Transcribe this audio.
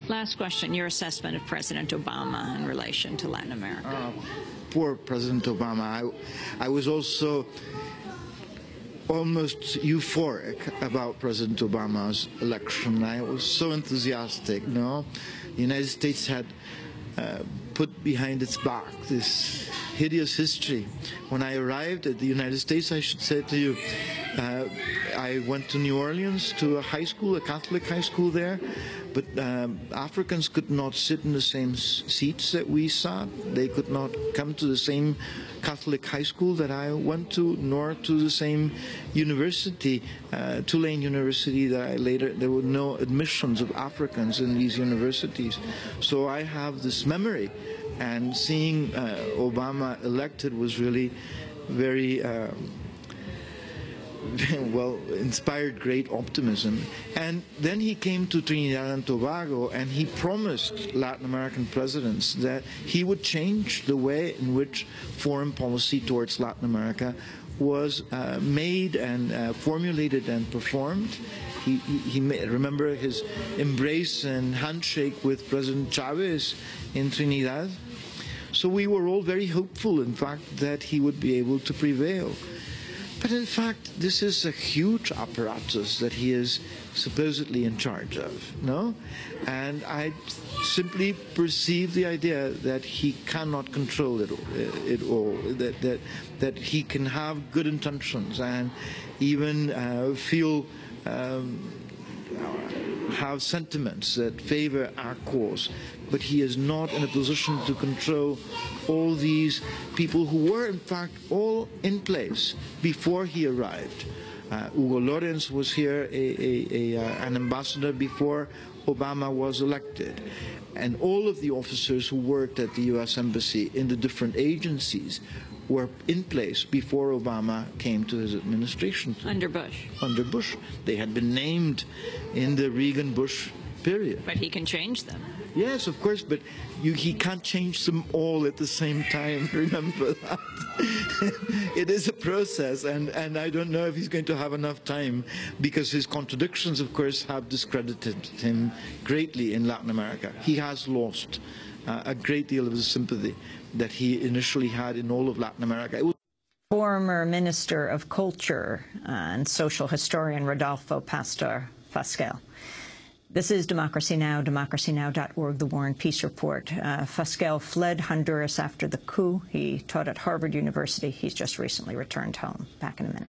Last question, your assessment of President Obama in relation to Latin America. Poor President Obama. I was also almost euphoric about President Obama's election. I was so enthusiastic, no? The United States had put behind its back this hideous history. When I arrived at the United States, I should say to you, I went to New Orleans to a high school, a Catholic high school there, but Africans could not sit in the same seats that we sat. They could not come to the same Catholic high school that I went to, nor to the same university, Tulane University, that I later, there were no admissions of Africans in these universities. So I have this memory, and seeing Obama elected was really very well, inspired great optimism. And then he came to Trinidad and Tobago, and he promised Latin American presidents that he would change the way in which foreign policy towards Latin America was made and formulated and performed. Remember his embrace and handshake with President Chavez in Trinidad. So we were all very hopeful, in fact, that he would be able to prevail. But in fact, this is a huge apparatus that he is supposedly in charge of, no? And I simply perceive the idea that he cannot control it all, that he can have good intentions and even have sentiments that favor our cause, but he is not in a position to control all these people who were in fact all in place before he arrived. Hugo Lorenz was here, an ambassador before Obama was elected, and all of the officers who worked at the U.S. Embassy in the different agencies were in place before Obama came to his administration. Under Bush. Under Bush. They had been named in the Reagan-Bush period. But he can change them. Yes, of course, but he can't change them all at the same time. Remember that. It is a process, and I don't know if he's going to have enough time, because his contradictions, of course, have discredited him greatly in Latin America. He has lost a great deal of the sympathy that he initially had in all of Latin America. Former Minister of Culture and social historian Rodolfo Pastor. This is Democracy Now!, democracynow.org, The War and Peace Report. Fasquel fled Honduras after the coup. He taught at Harvard University. He's just recently returned home. Back in a minute.